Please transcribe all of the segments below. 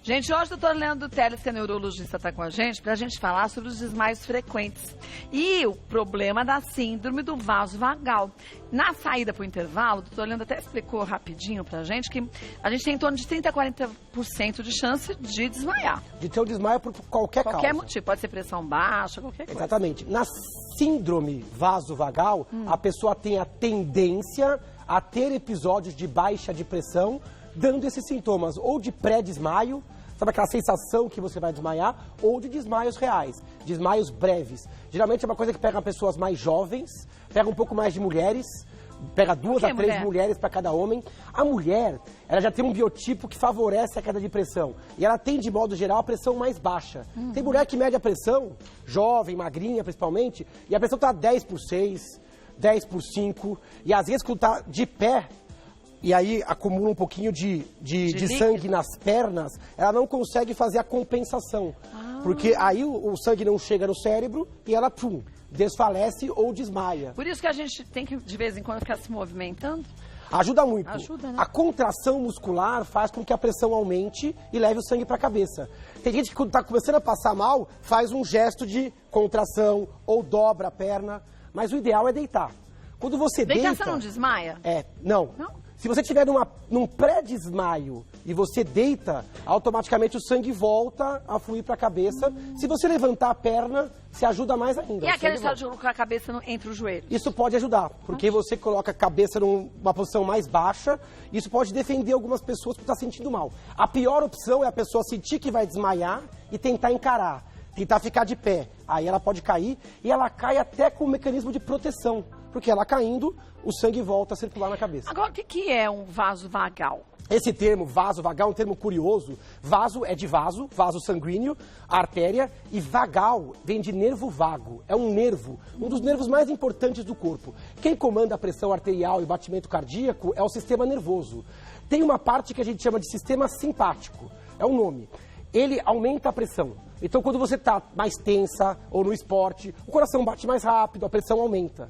Gente, hoje o doutor Leandro Teles, que é neurologista, está com a gente para a gente falar sobre os desmaios frequentes e o problema da síndrome do vaso vagal. Na saída para o intervalo, o doutor Leandro até explicou rapidinho para a gente que a gente tem em torno de 30% a 40% de chance de desmaiar. De ter um desmaio por qualquer causa. Qualquer motivo, pode ser pressão baixa, qualquer coisa. Exatamente. Na síndrome vasovagal, a pessoa tem a tendência a ter episódios de baixa de pressão, dando esses sintomas ou de pré-desmaio, sabe aquela sensação que você vai desmaiar, ou de desmaios reais, desmaios breves. Geralmente é uma coisa que pega pessoas mais jovens, pega um pouco mais de mulheres, pega 2 a 3 mulheres para cada homem. A mulher, ela já tem um biotipo que favorece a queda de pressão. E ela tem, de modo geral, a pressão mais baixa. Tem mulher que mede a pressão, jovem, magrinha principalmente, e a pressão está 10 por 6, 10 por 5, e às vezes quando está de pé, e aí acumula um pouquinho de sangue nas pernas, ela não consegue fazer a compensação. Porque aí o sangue não chega no cérebro e ela, desfalece ou desmaia. Por isso que a gente tem que, de vez em quando, ficar se movimentando? Ajuda muito. Ajuda, né? A contração muscular faz com que a pressão aumente e leve o sangue para a cabeça. Tem gente que quando está começando a passar mal, faz um gesto de contração ou dobra a perna, mas o ideal é deitar. Quando você deita... Você não desmaia? Não. Se você estiver num pré-desmaio e você deita, automaticamente o sangue volta a fluir para a cabeça. Se você levantar a perna, se ajuda mais ainda. E aquela história de colocar a cabeça entre os joelhos? Isso pode ajudar, porque você coloca a cabeça numa posição mais baixa. Isso pode defender algumas pessoas que estão sentindo mal. A pior opção é a pessoa sentir que vai desmaiar e tentar encarar, tentar ficar de pé. Aí ela pode cair e ela cai até com um mecanismo de proteção. Porque ela caindo, o sangue volta a circular na cabeça. Agora, o que é um vaso vagal? Esse termo, vaso vagal, é um termo curioso. Vaso é de vaso sanguíneo, artéria, e vagal vem de nervo vago. É um nervo, um dos nervos mais importantes do corpo. Quem comanda a pressão arterial e o batimento cardíaco é o sistema nervoso. Tem uma parte que a gente chama de sistema simpático, é o nome. Ele aumenta a pressão. Então, quando você está mais tensa ou no esporte, o coração bate mais rápido, a pressão aumenta.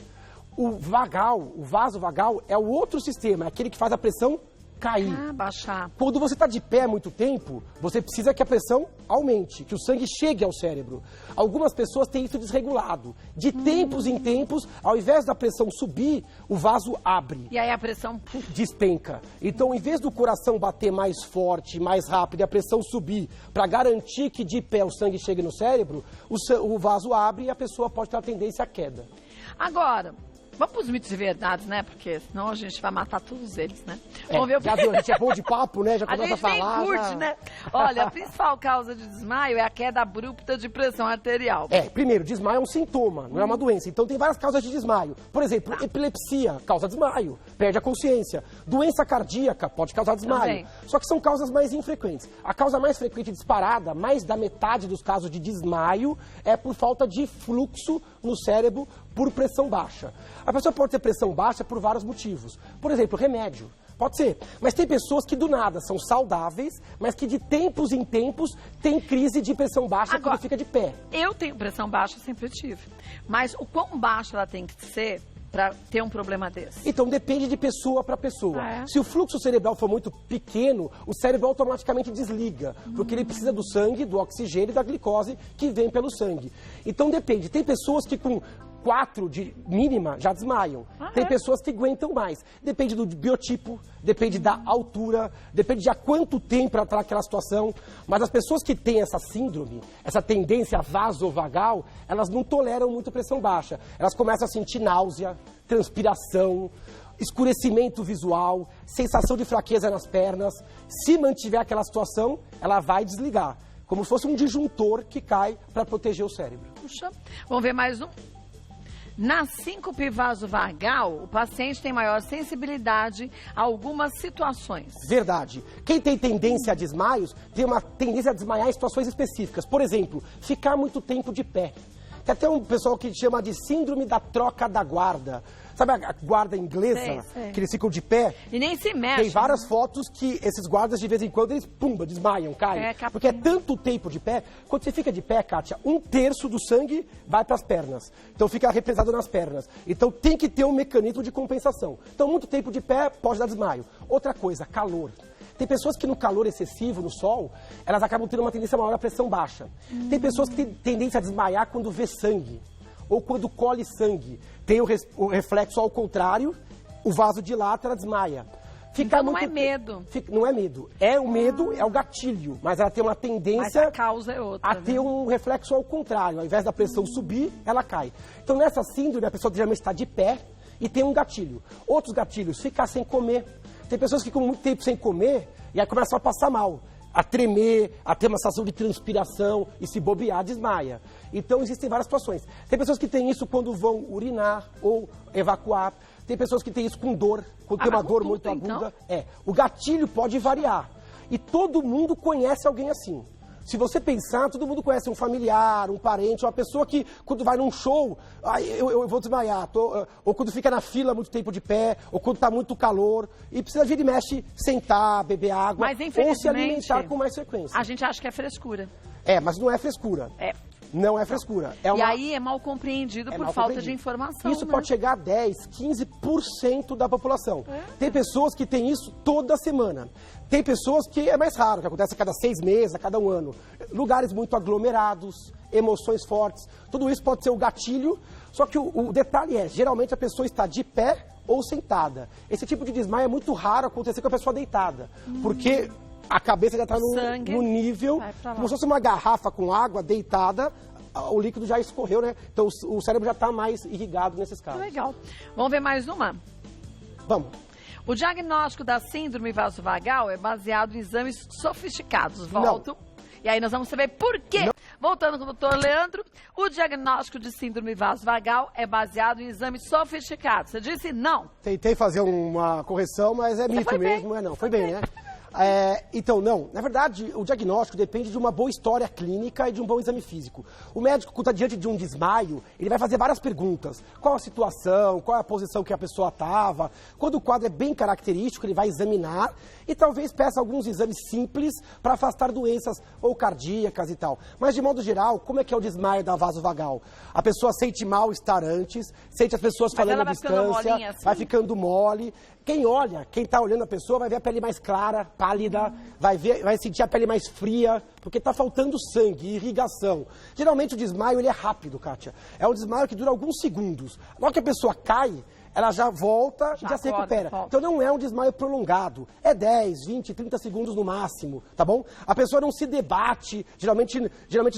O vaso vagal, é o outro sistema, é aquele que faz a pressão cair. Baixar. Quando você está de pé há muito tempo, você precisa que a pressão aumente, que o sangue chegue ao cérebro. Algumas pessoas têm isso desregulado. De tempos em tempos, ao invés da pressão subir, o vaso abre. E aí a pressão despenca. Então, em vez do coração bater mais forte, mais rápido e a pressão subir, para garantir que de pé o sangue chegue no cérebro, o vaso abre e a pessoa pode ter a tendência à queda. Agora, vamos para os mitos e verdades, né? Porque senão a gente vai matar todos eles, né? Vamos ver o que... Já viu, a gente é bom de papo, né? Já começa a falar. A gente nem curte, né? Olha, a principal causa de desmaio é a queda abrupta de pressão arterial. Primeiro, desmaio é um sintoma, não é uma doença. Então tem várias causas de desmaio. Por exemplo, epilepsia causa desmaio, perde a consciência. Doença cardíaca pode causar desmaio. Também. Só que são causas mais infrequentes. A causa mais frequente disparada, mais da metade dos casos de desmaio, é por falta de fluxo no cérebro por pressão baixa. A pessoa pode ter pressão baixa por vários motivos. Por exemplo, remédio. Pode ser. Mas tem pessoas que do nada são saudáveis, mas que de tempos em tempos tem crise de pressão baixa quando fica de pé. Eu tenho pressão baixa, sempre tive. Mas o quão baixa ela tem que ser para ter um problema desse? Então, depende de pessoa para pessoa. Se o fluxo cerebral for muito pequeno, o cérebro automaticamente desliga, porque ele precisa do sangue, do oxigênio e da glicose que vem pelo sangue. Então, depende. Tem pessoas que com 4 de mínima já desmaiam. Tem pessoas que aguentam mais. Depende do biotipo, depende da altura, depende de há quanto tempo ela está naquela situação. Mas as pessoas que têm essa síndrome, essa tendência vasovagal, elas não toleram muito pressão baixa. Elas começam a sentir náusea, transpiração, escurecimento visual, sensação de fraqueza nas pernas. Se mantiver aquela situação, ela vai desligar. Como se fosse um disjuntor que cai para proteger o cérebro. Puxa, vamos ver mais um. Na síncope vasovagal, o paciente tem maior sensibilidade a algumas situações. Verdade. Quem tem tendência a desmaios, tem uma tendência a desmaiar em situações específicas. Por exemplo, ficar muito tempo de pé. Tem até um pessoal que chama de síndrome da troca da guarda. Sabe a guarda inglesa? Sei. Que eles ficam de pé? E nem se mexe. Tem várias fotos que esses guardas, de vez em quando, eles, desmaiam, caem. Porque é tanto tempo de pé. Quando você fica de pé, Kátia, 1/3 do sangue vai para as pernas. Então fica represado nas pernas. Então tem que ter um mecanismo de compensação. Então muito tempo de pé pode dar desmaio. Outra coisa, calor. Tem pessoas que no calor excessivo, no sol, elas acabam tendo uma tendência maior à pressão baixa. Tem pessoas que têm tendência a desmaiar quando vê sangue, ou quando colhe sangue. Tem o reflexo ao contrário, o vaso dilata, ela desmaia. Então não é medo. Não é medo. É o medo, é o gatilho, mas ela tem uma tendência... Mas a causa é outra, a ter um reflexo ao contrário. Ao invés da pressão subir, ela cai. Então nessa síndrome, a pessoa geralmente está de pé e tem um gatilho. Outros gatilhos, ficar sem comer. Tem pessoas que ficam muito tempo sem comer e aí começam a passar mal, a tremer, a ter uma sensação de transpiração e se bobear, desmaia. Então existem várias situações. Tem pessoas que têm isso quando vão urinar ou evacuar. Tem pessoas que têm isso com dor, quando tem uma dor muito aguda. O gatilho pode variar. E todo mundo conhece alguém assim. Se você pensar, todo mundo conhece um familiar, um parente, uma pessoa que quando vai num show, eu vou desmaiar. Ou quando fica na fila muito tempo de pé, ou quando está muito calor. E precisa vir e mexe, sentar, beber água, ou se alimentar com mais frequência. A gente acha que é frescura. Mas não é frescura. Não é frescura. E aí é mal compreendido por falta de informação. Isso pode chegar a 10, 15% da população. Tem pessoas que têm isso toda semana. Tem pessoas que é mais raro, que acontece a cada 6 meses, a cada 1 ano. Lugares muito aglomerados, emoções fortes. Tudo isso pode ser o gatilho. Só que o detalhe é, geralmente a pessoa está de pé ou sentada. Esse tipo de desmaio é muito raro acontecer com a pessoa deitada. Porque... a cabeça já está no nível, como se fosse uma garrafa com água deitada, o líquido já escorreu, né? Então o cérebro já está mais irrigado nesses casos. Legal. Vamos ver mais uma? Vamos. O diagnóstico da síndrome vasovagal é baseado em exames sofisticados. Volto. Não. E aí nós vamos saber por quê. Não. Voltando com o doutor Leandro, o diagnóstico de síndrome vasovagal é baseado em exames sofisticados. Você disse não. Tentei fazer uma correção, mas é mito mesmo, não. Foi bem, né? Então, não. Na verdade, o diagnóstico depende de uma boa história clínica e de um bom exame físico. O médico, quando está diante de um desmaio, ele vai fazer várias perguntas. Qual a situação, qual é a posição que a pessoa estava. Quando o quadro é bem característico, ele vai examinar e talvez peça alguns exames simples para afastar doenças ou cardíacas e tal. Mas, de modo geral, como é que é o desmaio da vasovagal? A pessoa sente mal-estar antes, sente as pessoas falando à distância, vai ficando mole. Quem olha, quem está olhando a pessoa vai ver a pele mais clara, pálida, vai sentir a pele mais fria, porque está faltando sangue, irrigação. Geralmente o desmaio ele é rápido, Kátia. É um desmaio que dura alguns segundos. Logo que a pessoa cai, ela já volta e já se recupera. Então não é um desmaio prolongado. É 10, 20, 30 segundos no máximo, tá bom? A pessoa não se debate, geralmente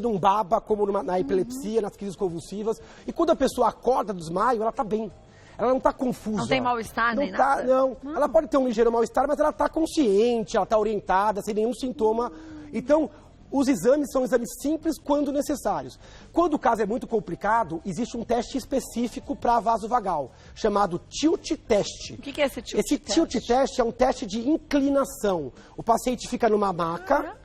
não baba, como na epilepsia, nas crises convulsivas. E quando a pessoa acorda do desmaio, ela está bem. Ela não está confusa. Não tem mal-estar nem nada? Não. Ela pode ter um ligeiro mal-estar, mas ela está consciente, ela está orientada, sem nenhum sintoma. Então, os exames são exames simples quando necessários. Quando o caso é muito complicado, existe um teste específico para a vasovagal, chamado tilt test. O que é esse tilt test? Esse tilt test é um teste de inclinação. O paciente fica numa maca,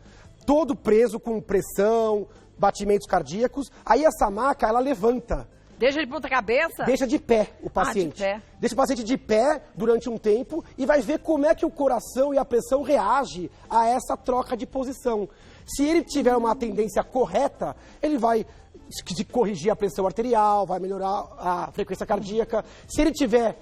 todo preso com pressão, batimentos cardíacos. Aí essa maca, ela levanta. Deixa de ponta cabeça? Deixa de pé o paciente. De pé. Deixa o paciente de pé durante um tempo e vai ver como é que o coração e a pressão reagem a essa troca de posição. Se ele tiver uma tendência correta, ele vai corrigir a pressão arterial, vai melhorar a frequência cardíaca. Se ele tiver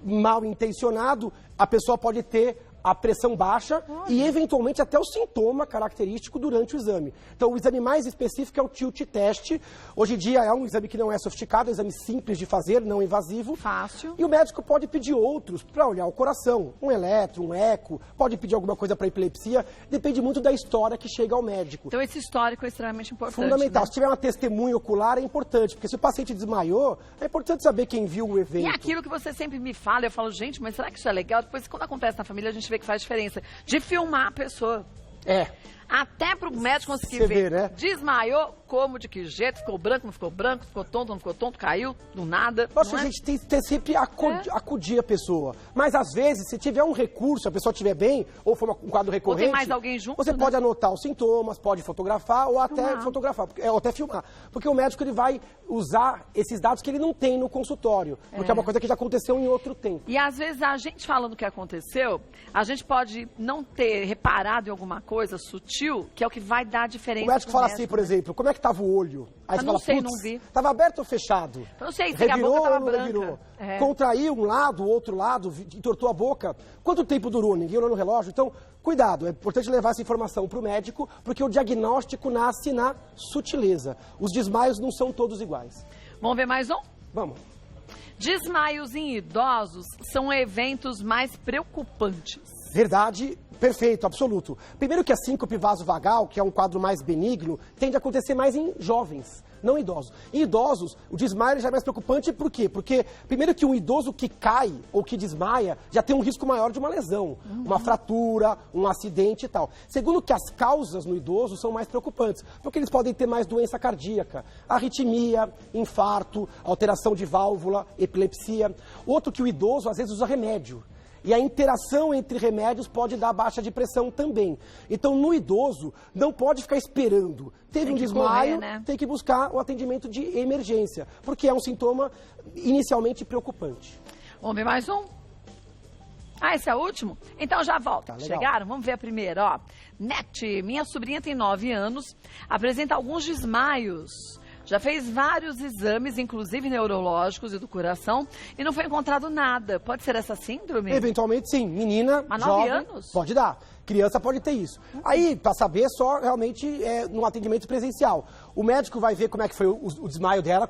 mal intencionado, a pessoa pode ter a pressão baixa e, eventualmente, até o sintoma característico durante o exame. Então, o exame mais específico é o tilt test. Hoje em dia é um exame que não é sofisticado, é um exame simples de fazer, não invasivo. Fácil. E o médico pode pedir outros para olhar o coração, um eletro, um eco, pode pedir alguma coisa para epilepsia, depende muito da história que chega ao médico. Então, esse histórico é extremamente importante. Fundamental. Né? Se tiver uma testemunha ocular, é importante, porque se o paciente desmaiou, é importante saber quem viu o evento. E aquilo que você sempre me fala, eu falo, gente, mas será que isso é legal? Depois, quando acontece na família, a gente vê que faz diferença. De filmar a pessoa. Até pro médico conseguir ver. Né? Desmaiou, como, de que jeito, ficou branco, não ficou branco, ficou tonto, não ficou tonto, caiu, do nada. Nossa, a gente tem que ter sempre acudir a pessoa. Mas às vezes, se tiver um recurso, a pessoa estiver bem, ou for um quadro recorrente. Ou tem mais alguém junto, você pode anotar os sintomas, pode fotografar ou até fotografar, ou até filmar. Porque o médico ele vai usar esses dados que ele não tem no consultório. Porque é uma coisa que já aconteceu em outro tempo. E às vezes a gente falando o que aconteceu, a gente pode não ter reparado em alguma coisa sutil. sentiu que é o que vai dar a diferença. O médico fala assim, por exemplo, como é que tava o olho? Aí você não fala, sei, putz, não vi. tava aberto ou fechado? Eu não sei, se a boca tava branca. Revirou? É. Contraiu um lado, o outro lado, entortou a boca. Quanto tempo durou? Ninguém olhou no relógio. Então, cuidado, é importante levar essa informação para o médico, porque o diagnóstico nasce na sutileza. Os desmaios não são todos iguais. Vamos ver mais um? Vamos. Desmaios em idosos são eventos mais preocupantes. Verdade, perfeito, absoluto. Primeiro que a síncope vasovagal, que é um quadro mais benigno, tende a acontecer mais em jovens, não em idosos. Em idosos, o desmaio já é mais preocupante, por quê? Porque, primeiro que um idoso que cai ou que desmaia, já tem um risco maior de uma lesão, uma fratura, um acidente e tal. Segundo que as causas no idoso são mais preocupantes, porque eles podem ter mais doença cardíaca, arritmia, infarto, alteração de válvula, epilepsia. Outro que o idoso às vezes usa remédio. E a interação entre remédios pode dar baixa de pressão também. Então, no idoso, não pode ficar esperando. Teve um desmaio, correr, né? tem que buscar o atendimento de emergência, porque é um sintoma inicialmente preocupante. Vamos ver mais um? Ah, esse é o último? Então já volta. Tá, legal. Chegaram? Vamos ver a primeira, ó. Net, minha sobrinha tem 9 anos, apresenta alguns desmaios. Já fez vários exames, inclusive neurológicos e do coração, e não foi encontrado nada. Pode ser essa síndrome? Eventualmente, sim. Menina, Mas 9 jovem, anos? pode dar. Criança pode ter isso. Aí, para saber, só realmente no atendimento presencial. O médico vai ver como é que foi o desmaio dela,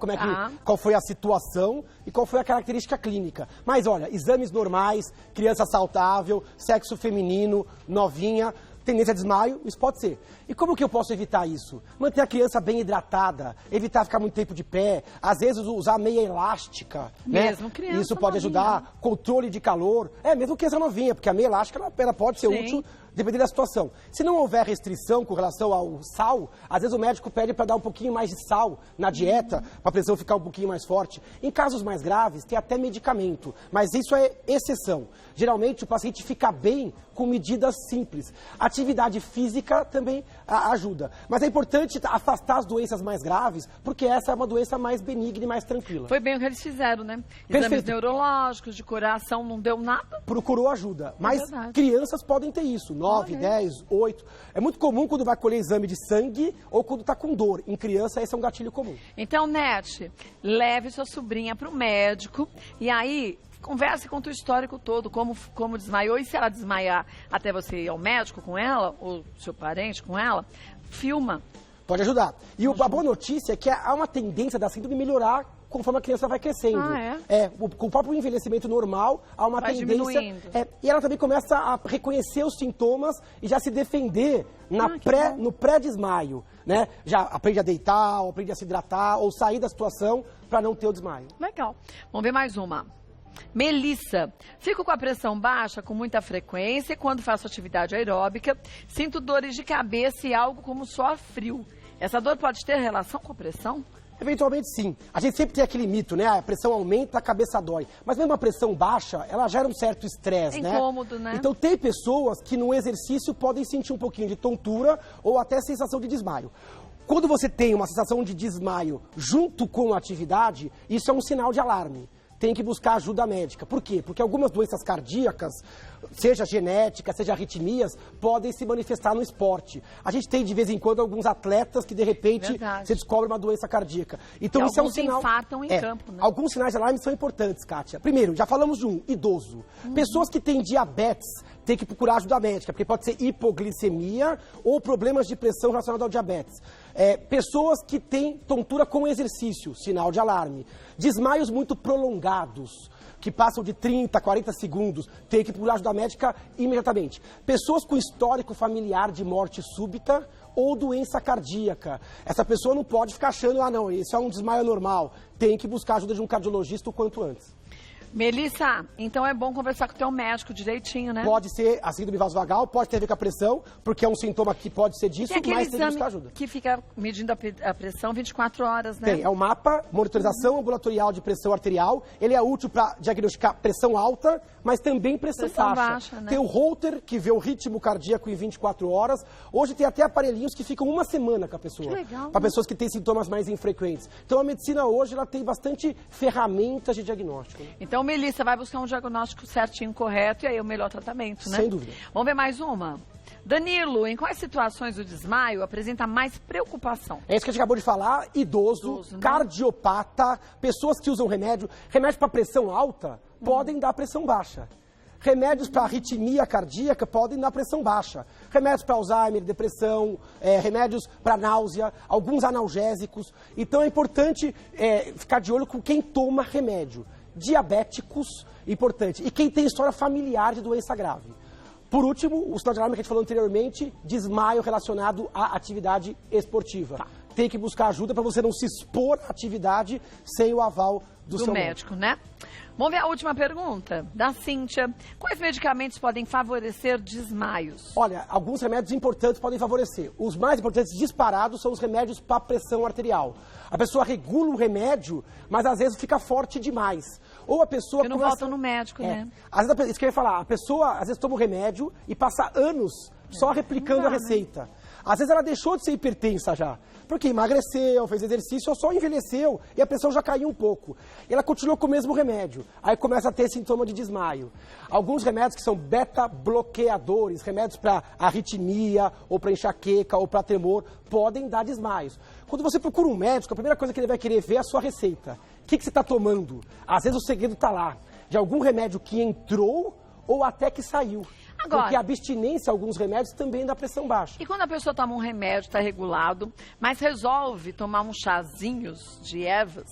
qual foi a situação e qual foi a característica clínica. Mas, olha, exames normais, criança saudável, sexo feminino, novinha, tendência a desmaio, isso pode ser. E como que eu posso evitar isso? Manter a criança bem hidratada, evitar ficar muito tempo de pé, às vezes usar meia elástica, mesmo né? Criança Isso pode novinha. ajudar, controle de calor, mesmo criança novinha, porque a meia elástica ela pode ser Sim. útil dependendo da situação. Se não houver restrição com relação ao sal, às vezes o médico pede para dar um pouquinho mais de sal na dieta, para a pressão ficar um pouquinho mais forte. Em casos mais graves, tem até medicamento, mas isso é exceção. Geralmente o paciente fica bem com medidas simples. Atividade física também ajuda. Mas é importante afastar as doenças mais graves, porque essa é uma doença mais benigna e mais tranquila. Foi bem o que eles fizeram, né? Perfeito. Exames neurológicos, de coração, não deu nada. Procurou ajuda. Mas verdade. crianças podem ter isso, 9, 10, 8. É muito comum quando vai colher exame de sangue ou quando está com dor. Em criança, esse é um gatilho comum. Então, Net, leve sua sobrinha para o médico e aí converse com o teu histórico todo, como desmaiou. E se ela desmaiar até você ir ao médico com ela, ou seu parente com ela, filma. Pode ajudar. E a boa notícia é que há uma tendência da síndrome melhorar conforme a criança vai crescendo. Com o próprio envelhecimento normal, há uma Vai tendência. diminuindo. E ela também começa a reconhecer os sintomas e já se defender no pré-desmaio. Né? Já aprende a deitar, ou aprende a se hidratar, ou sair da situação para não ter o desmaio. Legal. Vamos ver mais uma. Melissa, fico com a pressão baixa com muita frequência e quando faço atividade aeróbica, sinto dores de cabeça e algo como suor frio. Essa dor pode ter relação com a pressão? Eventualmente sim. A gente sempre tem aquele mito, né? A pressão aumenta, a cabeça dói. Mas mesmo a pressão baixa, ela gera um certo estresse, né? Incômodo, né? Então tem pessoas que no exercício podem sentir um pouquinho de tontura ou até sensação de desmaio. Quando você tem uma sensação de desmaio junto com a atividade, isso é um sinal de alarme. Tem que buscar ajuda médica. Por quê? Porque algumas doenças cardíacas, seja genética, seja arritmias, podem se manifestar no esporte. A gente tem, de vez em quando, alguns atletas que, de repente, se descobre uma doença cardíaca. Então, isso é um sinal. Infartam em campo, né? Alguns sinais de alarme são importantes, Kátia. Primeiro, já falamos de um, idoso. Pessoas que têm diabetes têm que procurar ajuda médica, porque pode ser hipoglicemia ou problemas de pressão relacionados ao diabetes. Pessoas que têm tontura com exercício, sinal de alarme. Desmaios muito prolongados, que passam de 30, 40 segundos, tem que procurar ajuda médica imediatamente. Pessoas com histórico familiar de morte súbita ou doença cardíaca. Essa pessoa não pode ficar achando, não, isso é um desmaio normal. Tem que buscar ajuda de um cardiologista o quanto antes. Melissa, então é bom conversar com o teu médico direitinho, né? Pode ser a síndrome vasovagal, pode ter a ver com a pressão, porque é um sintoma que pode ser disso, mas tem que buscar ajuda. Que fica medindo a pressão 24 horas, né? Tem, é o mapa, monitorização ambulatorial de pressão arterial. Ele é útil para diagnosticar pressão alta, mas também pressão baixa. Né? Tem o Holter, que vê o ritmo cardíaco em 24 horas. Hoje tem até aparelhinhos que ficam uma semana com a pessoa. Que legal. Para pessoas que têm sintomas mais infrequentes. Então a medicina hoje ela tem bastante ferramentas de diagnóstico. Né? Então, Melissa, vai buscar um diagnóstico certinho, correto, e aí o melhor tratamento, né? Sem dúvida. Vamos ver mais uma? Danilo, em quais situações o desmaio apresenta mais preocupação? É isso que a gente acabou de falar, idoso, Né? cardiopata, pessoas que usam remédio para pressão alta podem dar pressão baixa. Remédios para arritmia cardíaca podem dar pressão baixa. Remédios para Alzheimer, depressão, remédios para náusea, alguns analgésicos. Então é importante ficar de olho com quem toma remédio. Diabéticos, importante. E quem tem história familiar de doença grave. Por último, o sinal de alarme que a gente falou anteriormente, desmaio relacionado à atividade esportiva. Tá. Tem que buscar ajuda para você não se expor à atividade sem o aval do seu médico, né? Vamos ver a última pergunta, da Cíntia. Quais medicamentos podem favorecer desmaios? Olha, alguns remédios importantes podem favorecer. Os mais importantes disparados são os remédios para pressão arterial. A pessoa regula o remédio, mas às vezes fica forte demais. Ou a pessoa Eu não volto no médico, né? Às vezes, isso que eu ia falar, a pessoa às vezes toma o remédio e passa anos só replicando a receita. Né? Às vezes ela deixou de ser hipertensa já, porque emagreceu, fez exercício ou só envelheceu e a pressão já caiu um pouco. E ela continuou com o mesmo remédio, aí começa a ter sintoma de desmaio. Alguns remédios que são beta-bloqueadores, remédios para arritmia, ou para enxaqueca, ou para tremor, podem dar desmaios. Quando você procura um médico, a primeira coisa que ele vai querer ver é a sua receita. O que você está tomando? Às vezes o segredo está lá, de algum remédio que entrou ou até que saiu. Agora, porque a abstinência a alguns remédios também dá pressão baixa. E quando a pessoa toma um remédio, está regulado, mas resolve tomar uns chazinhos de ervas,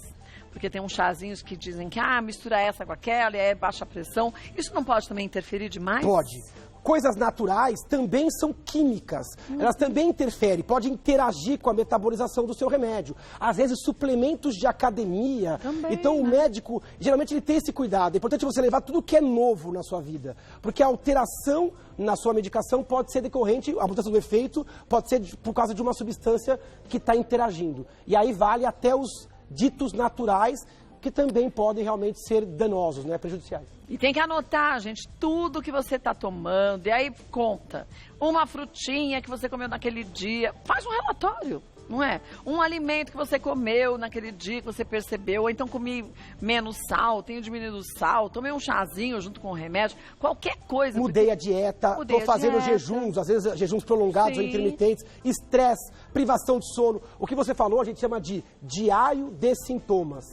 porque tem uns chazinhos que dizem que mistura essa com aquela e é baixa pressão, isso não pode também interferir demais? Pode. Coisas naturais também são químicas. Elas também interferem, podem interagir com a metabolização do seu remédio. Às vezes, suplementos de academia. Também, então, o médico, geralmente, ele tem esse cuidado. É importante você levar tudo que é novo na sua vida. Porque a alteração na sua medicação pode ser decorrente, a mutação do efeito pode ser por causa de uma substância que está interagindo. E aí vale até os ditos naturais, que também podem realmente ser danosos, né, prejudiciais. E tem que anotar, gente, tudo que você está tomando. E aí conta. Uma frutinha que você comeu naquele dia. Faz um relatório, não é? Um alimento que você comeu naquele dia que você percebeu. Ou então comi menos sal, tenho diminuído o sal, tomei um chazinho junto com o remédio. Qualquer coisa. Mudei a dieta, estou fazendo jejuns, às vezes jejuns prolongados ou intermitentes, estresse, privação de sono. O que você falou a gente chama de diário de sintomas.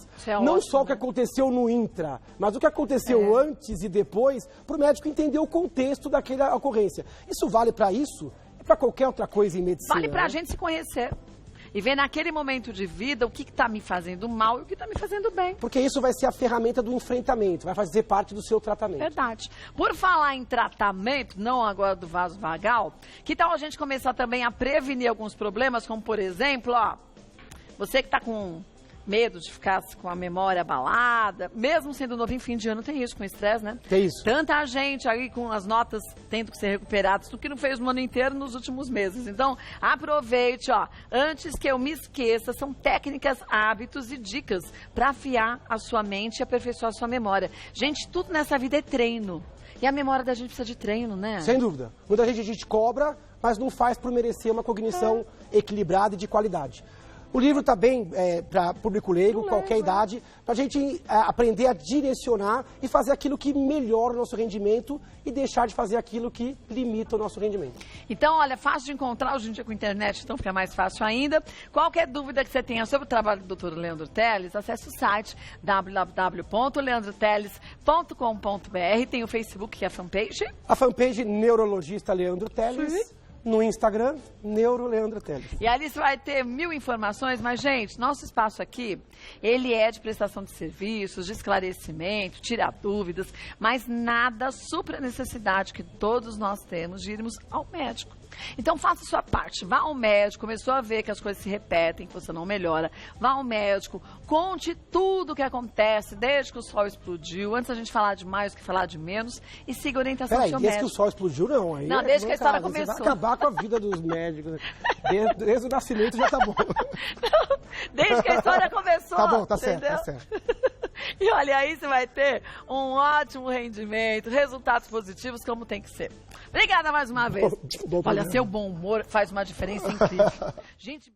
Não só o que aconteceu no intra, mas o que aconteceu antes e depois, para o médico entender o contexto daquela ocorrência. Isso vale para isso e para qualquer outra coisa em medicina. Vale para a gente se conhecer. E ver naquele momento de vida o que está me fazendo mal e o que está me fazendo bem. Porque isso vai ser a ferramenta do enfrentamento, vai fazer parte do seu tratamento. Verdade. Por falar em tratamento, não agora do vaso vagal, que tal a gente começar também a prevenir alguns problemas, como por exemplo, você que está com medo de ficar com a memória abalada, mesmo sendo novo em fim de ano, tem isso com estresse, né? Tem isso. Tanta gente aí com as notas tendo que ser recuperadas, do que não fez no ano inteiro nos últimos meses. Então, aproveite, antes que eu me esqueça, são técnicas, hábitos e dicas para afiar a sua mente e aperfeiçoar a sua memória. Gente, tudo nessa vida é treino. E a memória da gente precisa de treino, né? Sem dúvida. Muita gente a gente cobra, mas não faz por merecer uma cognição equilibrada e de qualidade. O livro está bem para público leigo, qualquer idade, para a gente aprender a direcionar e fazer aquilo que melhora o nosso rendimento e deixar de fazer aquilo que limita o nosso rendimento. Então, olha, fácil de encontrar hoje em dia com a internet, então fica mais fácil ainda. Qualquer dúvida que você tenha sobre o trabalho do Dr. Leandro Teles, acesse o site www.leandroteles.com.br. Tem o Facebook, que é a fanpage. A fanpage Neurologista Leandro Teles. Sim. No Instagram, Neuro Leandro Teles. E ali você vai ter 1000 informações, mas, gente, nosso espaço aqui, ele é de prestação de serviços, de esclarecimento, tirar dúvidas, mas nada supra a necessidade que todos nós temos de irmos ao médico. Então, faça a sua parte. Vá ao médico, começou a ver que as coisas se repetem, que você não melhora. Vá ao médico, conte tudo o que acontece desde que o sol explodiu, antes a gente falar de mais do que falar de menos, e siga a orientação do seu médico. Desde que o sol explodiu, não. Aí desde que a história começou. Você vai acabar com a vida dos médicos. Desde o nascimento já tá bom. Não, desde que a história começou. Tá bom, tá entendeu? certo, tá certo. E olha, aí você vai ter um ótimo rendimento, resultados positivos como tem que ser. Obrigada mais uma vez. Bom Olha, seu bom humor faz uma diferença incrível. Gente...